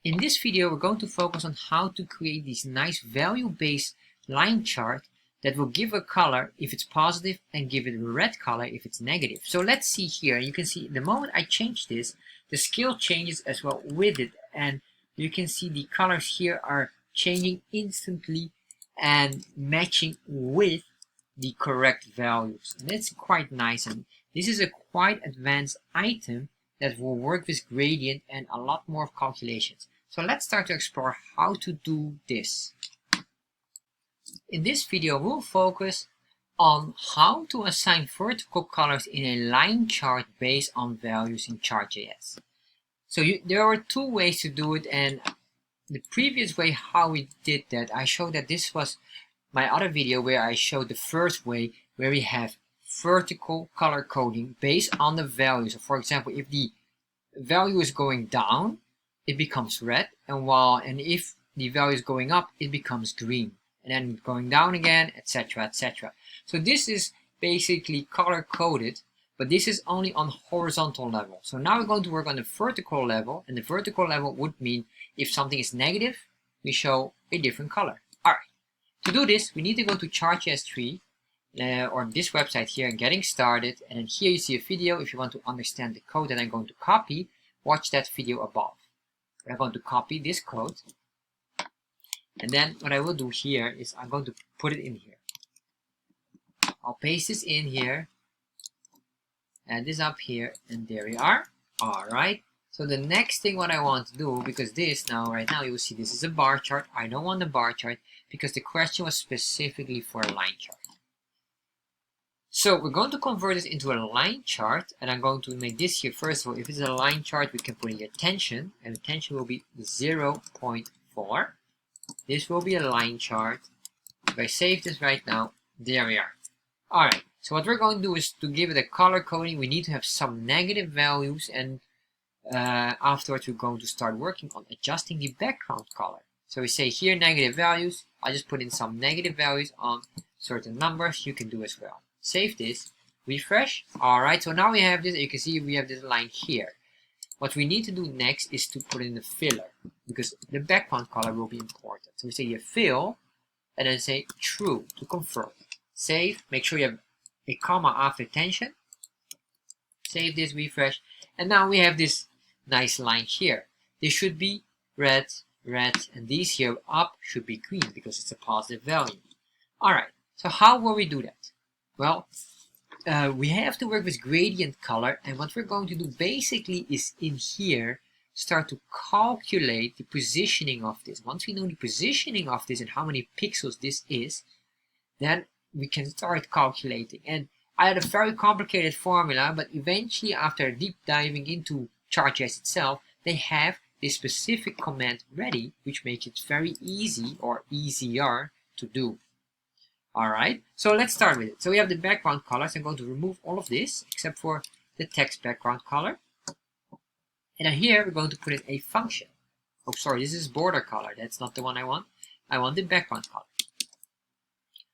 In this video, we're going to focus on how to create this nice value-based line chart that will give a color if it's positive and give it a red color if it's negative. So let's see here. You can see the moment I change this, the scale changes as well with it, and you can see the colors here are changing instantly and matching with the correct values. And that's quite nice, and this is a quite advanced item that will work with gradient and a lot more of calculations. So let's start to explore how to do this. In this video, we'll focus on how to assign vertical colors in a line chart based on values in Chart.js. So there are two ways to do it, and the previous way how we did that, I showed that this was my other video where I showed the first way where we have vertical color coding based on the values. So for example, if the value is going down, it becomes red, and if the value is going up, it becomes green, and then going down again, etc., etc. So this is basically color coded, but this is only on horizontal level. So now we're going to work on the vertical level, and the vertical level would mean if something is negative, we show a different color. All right. To do this, we need to go to Chartjs 3 or this website here and getting started, and then here you see a video. If you want to understand the code that I'm going to copy, watch that video above. I'm going to copy this code, and then what I will do here is I'm going to put it in here. I'll paste this in here, add this up here, and there we are. All right. So the next thing what I want to do, because this right now you will see this is a bar chart. I don't want the bar chart because the question was specifically for a line chart. So we're going to convert this into a line chart, and I'm going to make this here. First of all, if it's a line chart, we can put in here tension, and the tension will be 0.4. This will be a line chart. If I save this right now, there we are. All right. So what we're going to do is to give it a color coding. We need to have some negative values, and afterwards we're going to start working on adjusting the background color. So we say here negative values. I just put in some negative values on certain numbers. You can do as well. Save this, refresh. All right, so now we have this. You can see we have this line here. What we need to do next is to put in the filler, because the background color will be important. So we say here fill, and then say true to confirm. Save, make sure you have a comma after tension. Save this, refresh, and now we have this nice line here. This should be red, red, and these here up should be green because it's a positive value. All right, so how will we do that? Well, we have to work with gradient color, and what we're going to do basically is in here start to calculate the positioning of this. Once we know the positioning of this and how many pixels this is, then we can start calculating. And I had a very complicated formula, but eventually after deep diving into Chartjs itself, they have this specific command ready, which makes it very easy or easier to do. Alright, so let's start with it. So we have the background colors. I'm going to remove all of this except for the text background color. And then here we're going to put in a function. Oh, sorry, this is border color. That's not the one I want. I want the background color.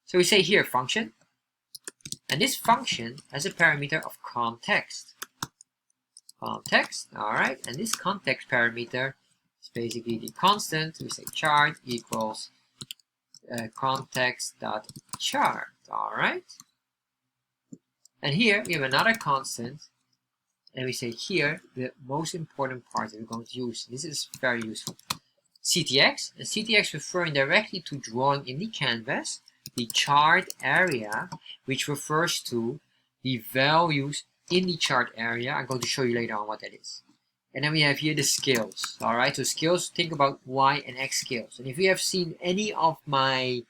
So we say here function. And this function has a parameter of context. Context, alright. And this context parameter is basically the constant. We say chart equals context.chart. All right, and here we have another constant, and we say here the most important part that we're going to use. This is very useful. CTX, and CTX referring directly to drawing in the canvas the chart area, which refers to the values in the chart area. I'm going to show you later on what that is. And then we have here the scales. All right, so scales, think about Y and X scales. And if you have seen any of my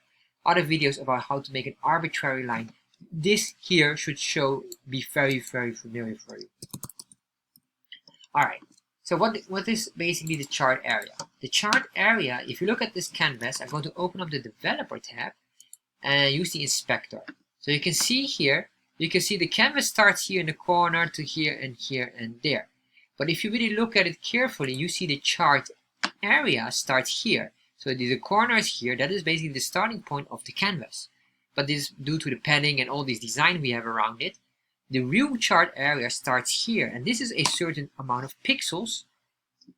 other videos about how to make an arbitrary line, this here should be very, very familiar for you. All right, so what is basically the chart area? The chart area, if you look at this canvas, I'm going to open up the developer tab and use the inspector. So you can see here, you can see the canvas starts here in the corner to here and here and there. But if you really look at it carefully, you see the chart area starts here. So the corner is here. That is basically the starting point of the canvas. But this, due to the padding and all this design we have around it, the real chart area starts here. And this is a certain amount of pixels.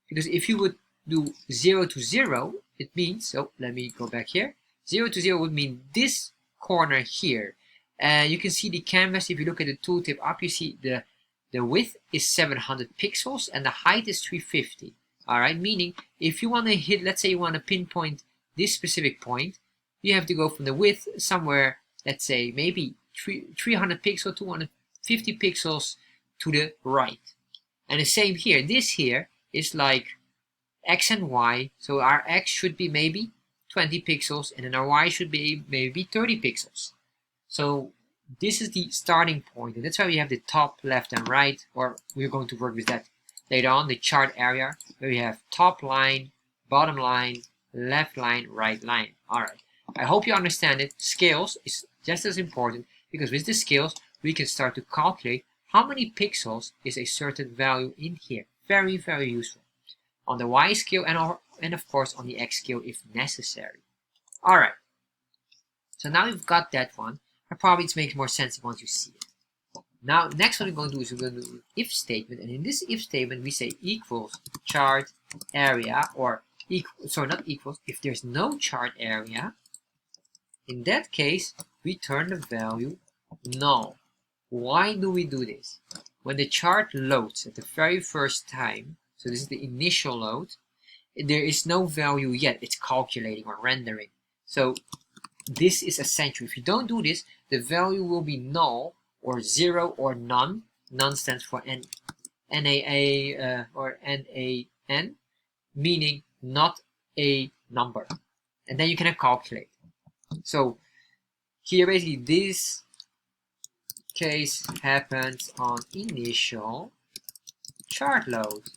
Because if you would do 0 to 0, it means, so let me go back here, 0 to 0 would mean this corner here. And you can see the canvas. If you look at the tooltip up, you see the width is 700 pixels and the height is 350. All right, meaning if you want to hit, let's say you want to pinpoint this specific point, you have to go from the width somewhere, let's say maybe 300 pixels, 250 pixels to the right. And the same here. This here is like X and Y. So our X should be maybe 20 pixels and then our Y should be maybe 30 pixels. So this is the starting point, and that's why we have the top, left, and right, or we're going to work with that later on, the chart area, where we have top line, bottom line, left line, right line. Alright, I hope you understand it. Scales is just as important, because with the scales, we can start to calculate how many pixels is a certain value in here. Very, very useful. On the Y scale and of course on the X scale if necessary. Alright, so now we've got that one. And probably it makes more sense once you see it. Now, next what we're going to do is we're going to do an if statement, and in this if statement we say equals chart area, or not equals. If there's no chart area, in that case we turn the value null. Why do we do this? When the chart loads at the very first time, so this is the initial load, there is no value yet. It's calculating or rendering. So this is essential. If you don't do this, the value will be null or 0 or none. None stands for NaN, meaning not a number. And then you cannot calculate. So here basically this case happens on initial chart load.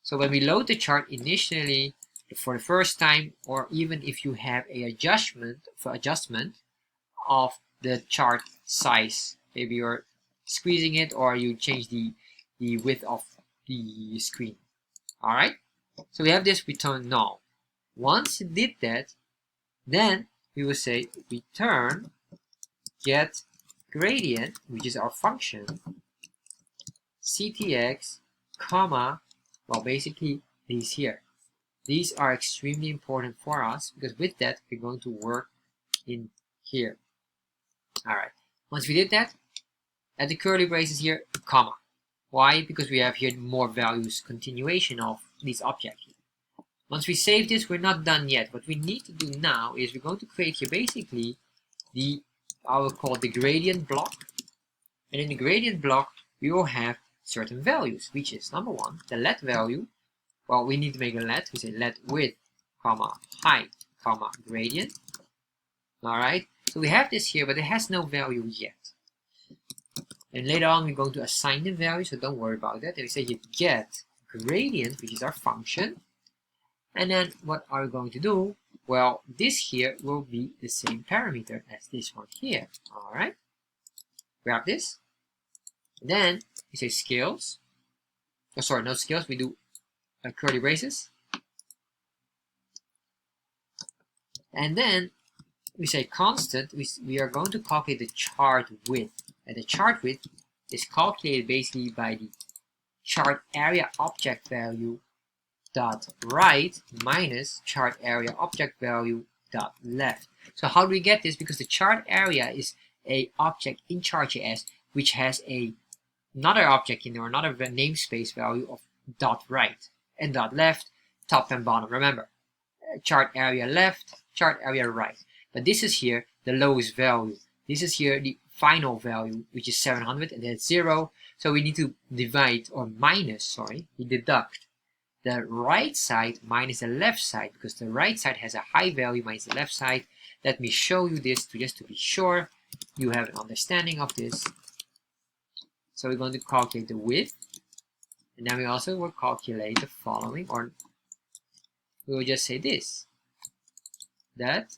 So when we load the chart initially for the first time, or even if you have a adjustment of the chart size, maybe you're squeezing it or you change the width of the screen. All right, so we have this return null. Once it did that, then we will say return get gradient, which is our function, ctx, comma, well, basically these here. These are extremely important for us because with that we're going to work in here. Alright, once we did that, at the curly braces here, comma. Why? Because we have here more values continuation of these objects. Once we save this, we're not done yet. What we need to do now is we're going to create here basically I will call it the gradient block. And in the gradient block, we will have certain values, which is number one, the let value. Well, we need to make a let. We say let width, comma, height, comma, gradient. Alright, so we have this here, but it has no value yet. And later on, we're going to assign the value, so don't worry about that. And we say you get gradient, which is our function. And then what are we going to do? Well, this here will be the same parameter as this one here. Alright, grab this. And then we say scales. Oh, sorry, no scales. We do curly braces. And then we say constant. We are going to calculate the chart width. And the chart width is calculated basically by the chart area object value dot right minus chart area object value dot left. So how do we get this? Because the chart area is a object in Chart.js which has another object in there, another namespace value of dot right and dot left, top and bottom. Remember, chart area left, chart area right. But this is here the lowest value. This is here the final value, which is 700, and that's 0. So we need to divide, or minus, sorry, we deduct the right side minus the left side, because the right side has a high value minus the left side. Let me show you this just to be sure you have an understanding of this. So we're going to calculate the width, and then we also will calculate the following, or we will just say this, that,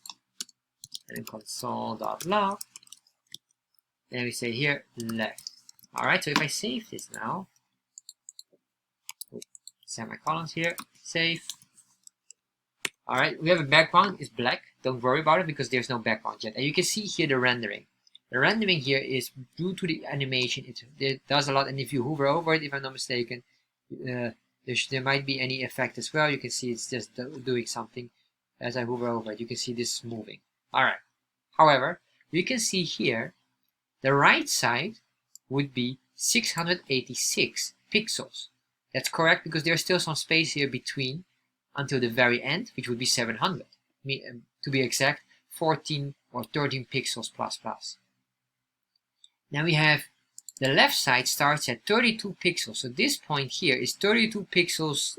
and then console.log, and we say here left. Alright, so if I save this now, semicolons here, save. Alright, we have a background, it's black. Don't worry about it because there's no background yet. And you can see here the rendering. The rendering here is due to the animation. It does a lot, and if you hover over it, if I'm not mistaken, There might be any effect as well. You can see it's just doing something. As I hover over it, you can see this is moving. Alright. However, you can see here, the right side would be 686 pixels. That's correct because there's still some space here between until the very end, which would be 700. To be exact, 14 or 13 pixels plus plus. Now we have the left side starts at 32 pixels. So this point here is 32 pixels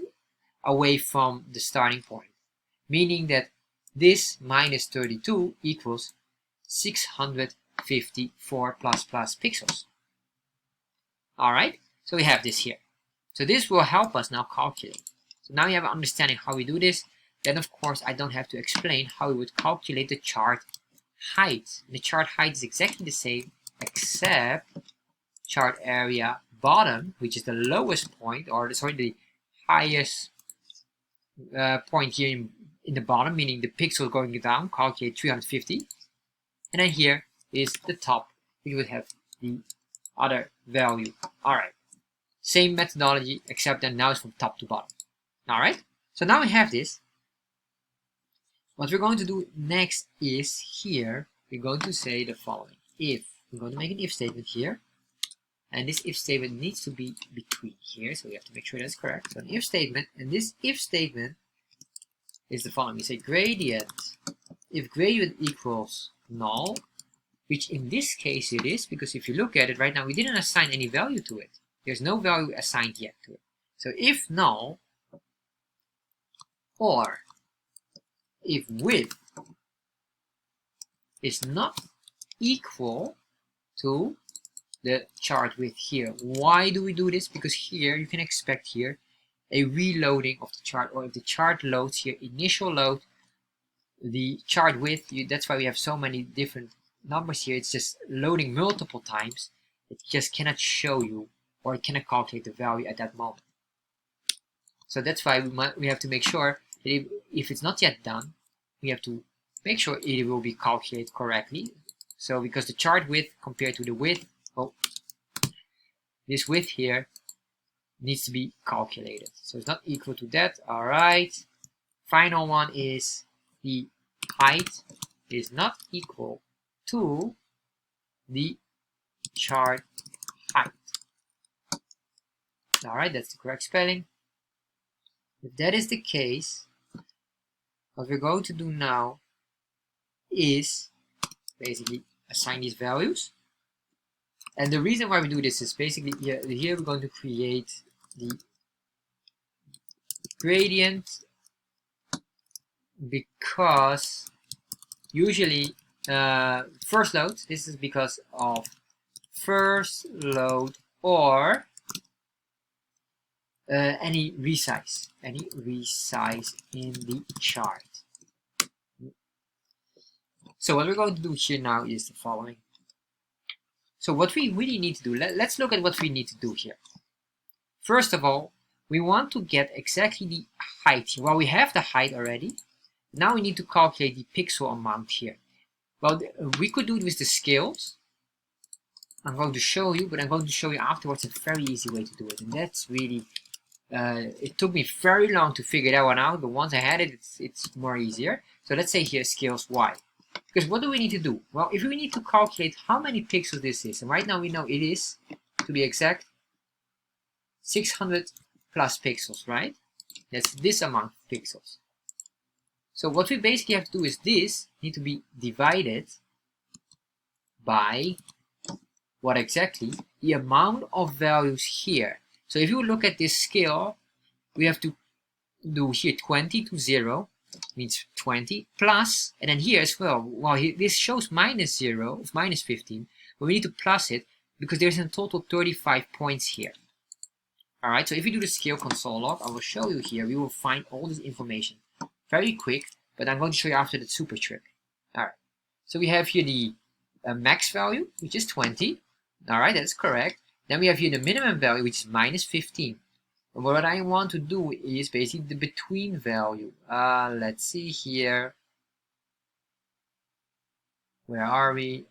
away from the starting point, meaning that this minus 32 equals 654 plus plus pixels. Alright, so we have this here. So this will help us now calculate. So now you have an understanding how we do this. Then of course I don't have to explain how we would calculate the chart height. The chart height is exactly the same except chart area bottom, which is the lowest point, or the highest point here in the bottom, meaning the pixel going down, calculate 350. And then here is the top, we would have the other value. Alright, same methodology, except that now it's from top to bottom. Alright, so now we have this. What we're going to do next is here, we're going to say the following. If, we're going to make an if statement here. And this if statement needs to be between here, so we have to make sure that's correct. So an if statement, and this if statement is the following. We say gradient, if gradient equals null, which in this case it is, because if you look at it right now, we didn't assign any value to it. There's no value assigned yet to it. So if null, or if width is not equal to the chart width here. Why do we do this? Because here you can expect here a reloading of the chart, or if the chart loads here, initial load, the chart width, that's why we have so many different numbers here. It's just loading multiple times. It just cannot show you, or it cannot calculate the value at that moment. So that's why we have to make sure that if it's not yet done, we have to make sure it will be calculated correctly. So because the chart width compared to the width, this width here needs to be calculated. So it's not equal to that. Alright. Final one is the height is not equal to the chart height. Alright, that's the correct spelling. If that is the case, what we're going to do now is basically assign these values. And the reason why we do this is basically here we're going to create the gradient, because usually first load, this is because of first load or any resize in the chart. So what we're going to do here now is the following. So what we really need to do, let's look at what we need to do here. First of all, we want to get exactly the height. Well, we have the height already. Now we need to calculate the pixel amount here. Well, we could do it with the scales. I'm going to show you, but I'm going to show you afterwards a very easy way to do it. And that's really, it took me very long to figure that one out, but once I had it, it's more easier. So let's say here scales Y. Because what do we need to do? Well, if we need to calculate how many pixels this is, and right now we know it is, to be exact, 600 plus pixels, right? That's this amount of pixels. So what we basically have to do is this need to be divided by what exactly? The amount of values here. So if you look at this scale, we have to do here 20 to 0. Means 20 plus, and then here as well. Well, this shows minus 0, minus 15, but we need to plus it because there's in total 35 points here. Alright, so if you do the scale console log, I will show you here, we will find all this information very quick, but I'm going to show you after the super trick. Alright, so we have here the max value, which is 20. Alright, that's correct. Then we have here the minimum value, which is minus 15. And what I want to do is basically the between value. Let's see here. Where are we?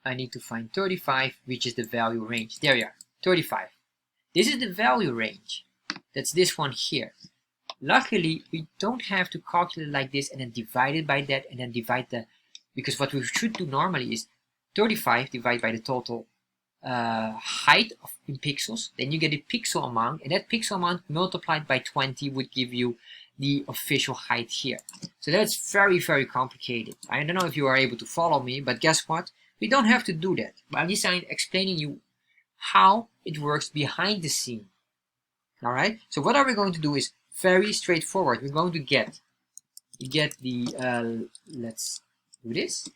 I need to find 35, which is the value range. There we are, 35. This is the value range. That's this one here. Luckily, we don't have to calculate like this and then divide it by that and then divide the, because what we should do normally is 35 divided by the total height in pixels. Then you get a pixel amount, and that pixel amount multiplied by 20 would give you the official height here. So that's very, very complicated. I don't know if you are able to follow me, but guess what? We don't have to do that. But at least I'm explaining you how it works behind the scene. All right. So what are we going to do is very straightforward. We're going to get the let's do this.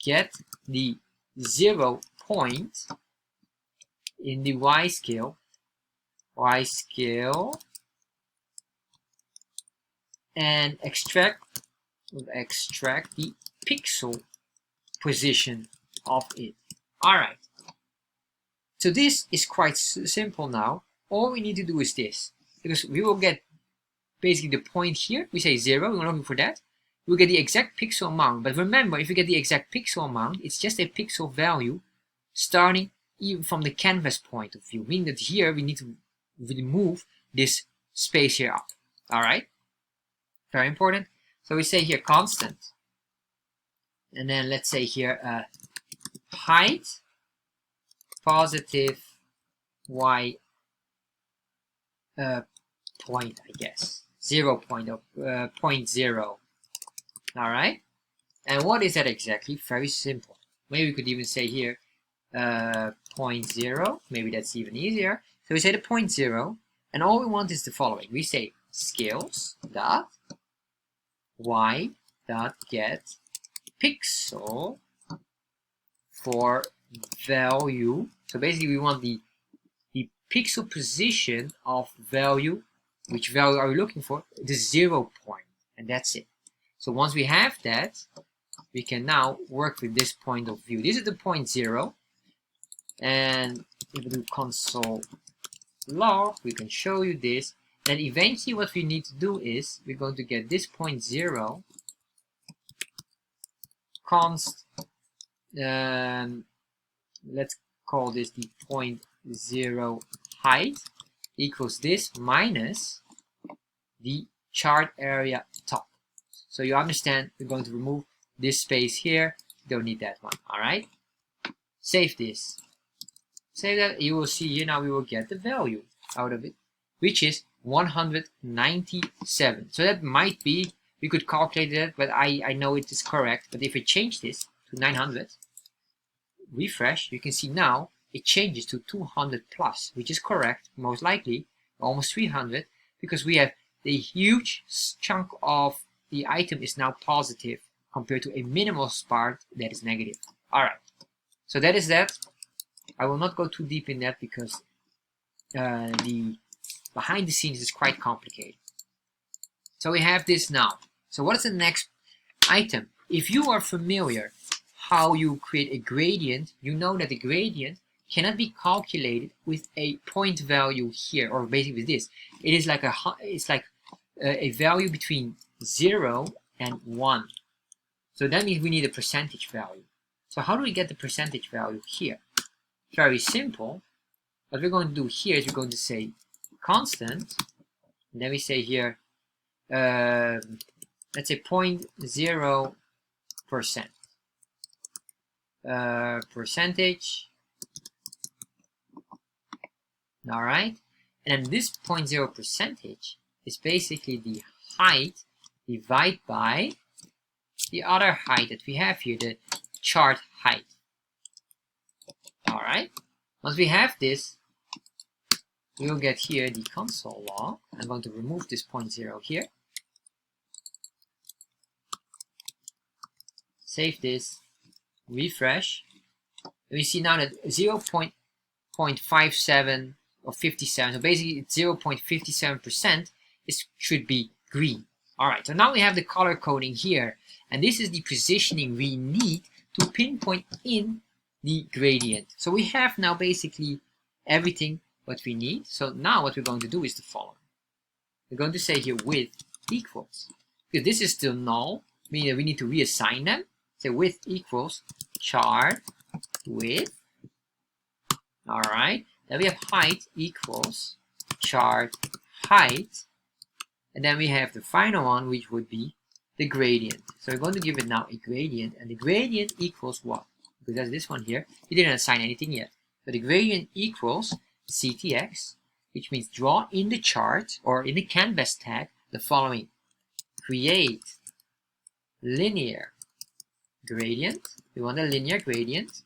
Get the 0 point in the y scale, and extract the pixel position of it. All right. So this is quite simple now. All we need to do is this, because we will get basically the point here. We say 0, we're looking for that. We'll get the exact pixel amount. But remember, if you get the exact pixel amount, it's just a pixel value starting even from the canvas point of view, meaning that here we need to remove this space here up. All right, very important. So we say here constant, and then let's say here height positive y point, I guess 0.0. All right, and what is that exactly? Very simple. Maybe we could even say here 0.0. Maybe that's even easier. So we say the 0.0, and all we want is the following. We say scales dot y dot get pixel for value. So basically we want the pixel position of value. Which value are we looking for? The 0 point, and that's it. So once we have that, we can now work with this point of view. This is the 0.0, and if we do console log, we can show you this. Then eventually what we need to do is we're going to get this 0.0 const, let's call this the 0.0 height equals this minus the chart area top. So you understand, we're going to remove this space here. Don't need that one. All right. Save this. Save that. You will see here now we will get the value out of it, which is 197. So that might be, we could calculate that, but I know it is correct. But if we change this to 900, refresh, you can see now it changes to 200 plus, which is correct, most likely, almost 300, because we have the huge chunk of the item is now positive compared to a minimal part that is negative. All right, so that is that. I will not go too deep in that because the behind the scenes is quite complicated. So we have this now. So what is the next item? If you are familiar how you create a gradient, you know that the gradient cannot be calculated with a point value here, or basically with this. It is like a value between 0 and 1. So that means we need a percentage value. So how do we get the percentage value here? Very simple. What we're going to do here is we're going to say constant, and then we say here, let's say 0.0%. Percentage. All right, and then this 0.0 percentage is basically the height divided by the other height that we have here, the chart height. All right, once we have this, we will get here the console log. I'm going to remove this 0.0 here. Save this, refresh. And we see now that 0.57 or 57, so basically it's 0.57% should be green. All right, so now we have the color coding here, and this is the positioning we need to pinpoint in the gradient. So we have now basically everything what we need. So now what we're going to do is the following. We're going to say here width equals, because this is still null, meaning that we need to reassign them. Say width equals chart width. All right, then we have height equals chart height, and then we have the final one, which would be the gradient. So we're going to give it now a gradient, and the gradient equals what? Because that's this one here. We didn't assign anything yet. So the gradient equals CTX, which means draw in the chart or in the canvas tag the following: create linear gradient. We want a linear gradient.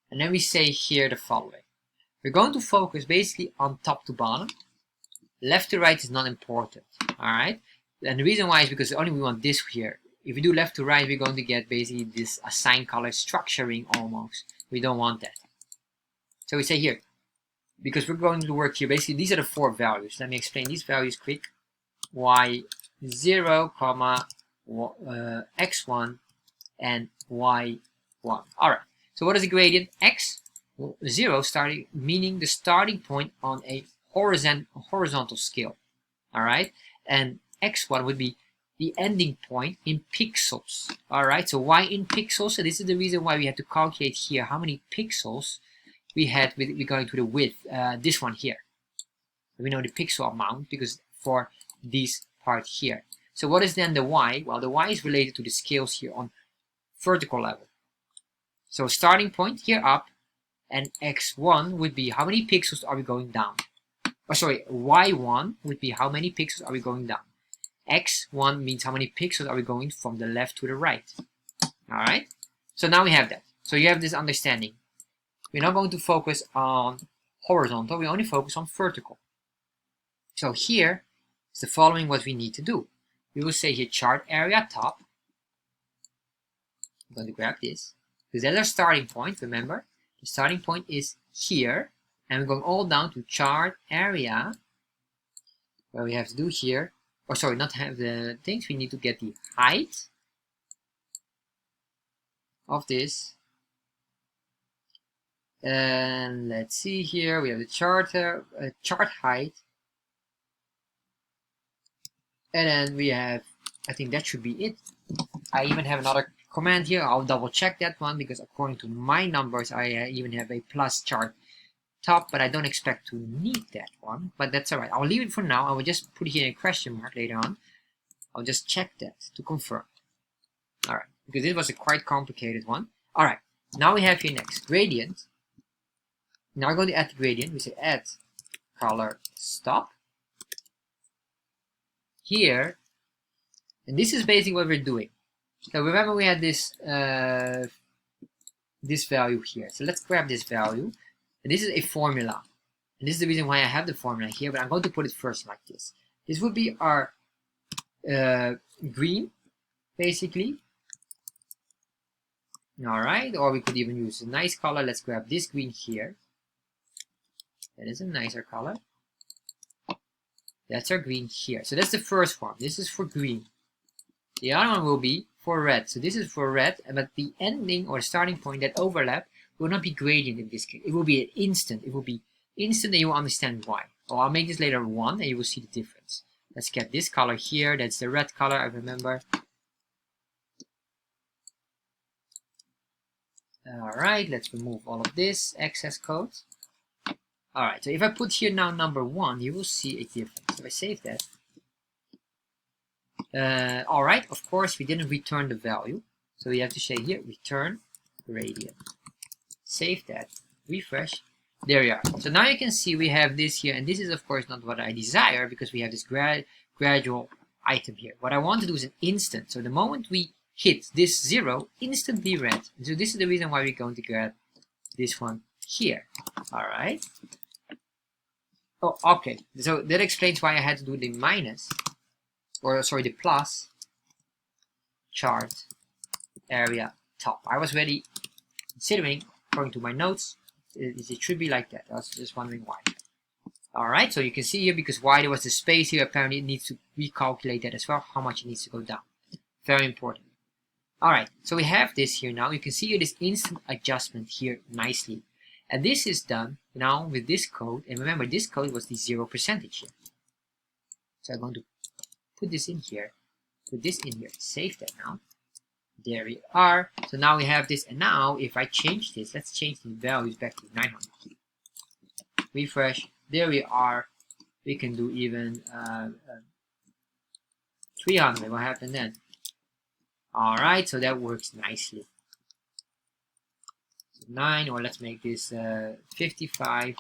And then we say here the following. We're going to focus basically on top to bottom. Left to right is not important. Alright? And the reason why is because only we want this here. If we do left to right, we're going to get basically this assigned color structuring almost. We don't want that. So we say here, because we're going to work here, basically these are the 4 values. Let me explain these values quick. Y0, x1, and y1. Alright, so what is the gradient? X0 starting, meaning the starting point on a horizontal scale. Alright, and x1 would be the ending point in pixels. Alright, so why in pixels? So this is the reason why we have to calculate here how many pixels we had with regard to the width, this one here. We know the pixel amount because for this part here. So what is then the y? Well, the y is related to the scales here on vertical level. So starting point here up, and x1 would be how many pixels are we going down? Oh, sorry, y1 would be how many pixels are we going down? x1 means how many pixels are we going from the left to the right. Alright, so now we have that. So you have this understanding. We're not going to focus on horizontal, we only focus on vertical. So here is the following what we need to do. We will say here chart area top. I'm going to grab this, because that's our starting point, remember? The starting point is here, and we're going all down to chart area, where we have to do here, or sorry, not have the things, we need to get the height of this. And let's see here, we have the chart height, and then we have, I think that should be it. I even have another command here. I'll double check that one because according to my numbers I even have a plus chart top, but I don't expect to need that one, but that's alright. I'll leave it for now. I will just put here a question mark later on. I'll just check that to confirm. Alright, because this was a quite complicated one. Alright, now we have here next gradient. Now we're going to add the gradient. We say add color stop here, and this is basically what we're doing. So remember we had this this value here. So let's grab this value, and this is a formula, and this is the reason why I have the formula here. But I'm going to put it first like this. This would be our green, basically. All right, or we could even use a nice color. Let's grab this green here. That is a nicer color. That's our green here. So that's the first one. This is for green. The other one will be for red. So this is for red, but the ending or starting point, that overlap, will not be gradient in this case. It will be an instant. It will be instant, and you will understand why. Or I'll make this later 1, and you will see the difference. Let's get this color here. That's the red color, I remember. Alright, let's remove all of this excess code. Alright, so if I put here now number 1, you will see a difference. If I save that. Alright, of course we didn't return the value. So we have to say here, return gradient. Save that, refresh. There we are. So now you can see we have this here, and this is of course not what I desire because we have this gradual item here. What I want to do is an instant. So the moment we hit this 0, instantly red. So this is the reason why we're going to grab this one here. Alright. Oh, okay. So that explains why I had to do the minus, or sorry, the plus chart area top. I was already considering, according to my notes, it should be like that. I was just wondering why. Alright, so you can see here, because why there was the space here, apparently it needs to recalculate that as well, how much it needs to go down. Very important. Alright, so we have this here now. You can see here this instant adjustment here nicely. And this is done now with this code. And remember, this code was the 0% here. So I'm going to put this in here. Put this in here. Save that now. There we are. So now we have this. And now if I change this, let's change the values back to 900. refresh. There we are. We can do even 300. What happened then? Alright, so that works nicely. 9, or let's make this 55.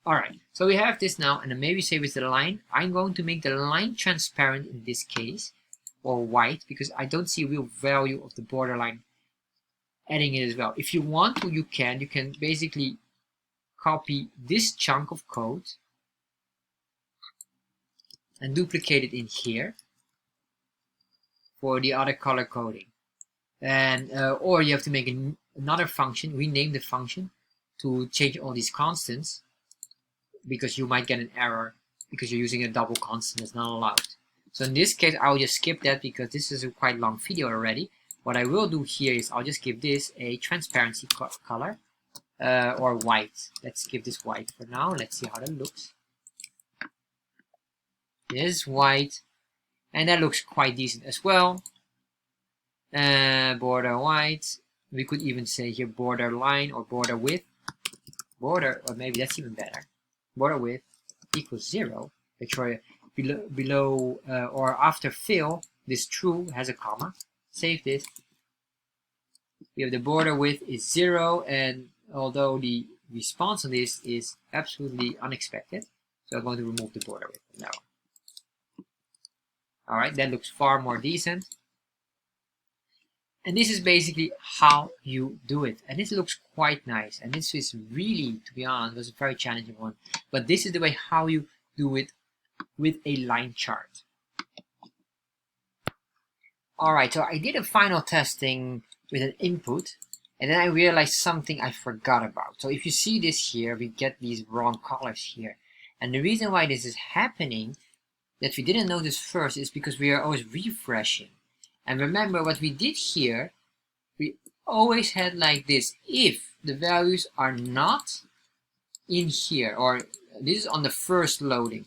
Alright, so we have this now, and then maybe say with the line, I'm going to make the line transparent in this case, or white, because I don't see real value of the borderline adding it as well. If you want to, you can basically copy this chunk of code and duplicate it in here for the other color coding. And or you have to make another function, rename the function to change all these constants, because you might get an error because you're using a double constant that's not allowed. So in this case, I'll just skip that because this is a quite long video already. What I will do here is I'll just give this a transparency color or white. Let's give this white for now. Let's see how that looks. This is white, and that looks quite decent as well. Border white. We could even say here border line or border width. Border, or maybe that's even better. Border width equals 0. Make sure below or after fill, this true has a comma. Save this. We have the border width is 0, and although the response on this is absolutely unexpected, so I'm going to remove the border width now. Alright, that looks far more decent. And this is basically how you do it. And this looks quite nice. And this is really, to be honest, was a very challenging one. But this is the way how you do it with a line chart. Alright, so I did a final testing with an input. And then I realized something I forgot about. So if you see this here, we get these wrong colors here. And the reason why this is happening, that we didn't notice first, is because we are always refreshing. And remember what we did here, we always had like this, if the values are not in here, or this is on the first loading,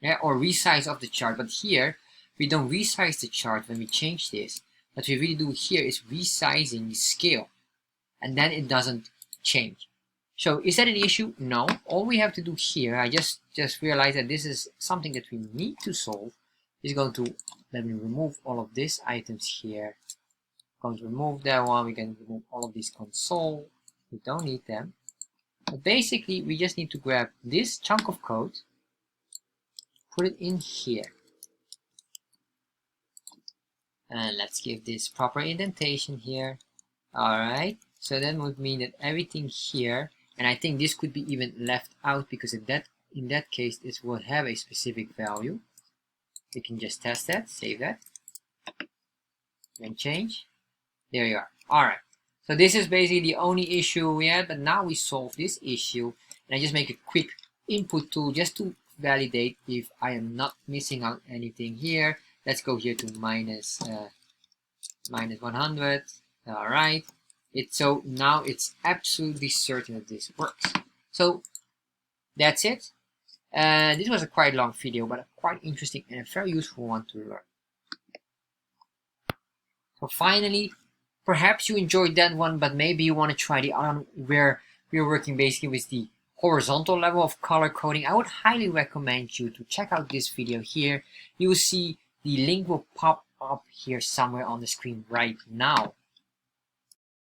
yeah, or resize of the chart. But here, we don't resize the chart when we change this. What we really do here is resizing the scale, and then it doesn't change. So is that an issue? No. All we have to do here, I just realized that this is something that we need to solve, is going to, let me remove all of these items here. Going to remove that one. We can remove all of these console. We don't need them. But basically, we just need to grab this chunk of code, put it in here. And let's give this proper indentation here. Alright, so that would mean that everything here, and I think this could be even left out, because in that case this would have a specific value. We can just test that, save that, and change. There you are. Alright, so this is basically the only issue we had, but now we solve this issue. And I just make a quick input tool just to validate if I am not missing out anything here. Let's go here to minus 100. Alright, so now it's absolutely certain that this works. So that's it. This was a quite long video, but a quite interesting and a very useful one to learn. So finally, perhaps you enjoyed that one, but maybe you want to try the other one where we're working basically with the horizontal level of color coding. I would highly recommend you to check out this video here. You will see the link will pop up here somewhere on the screen right now.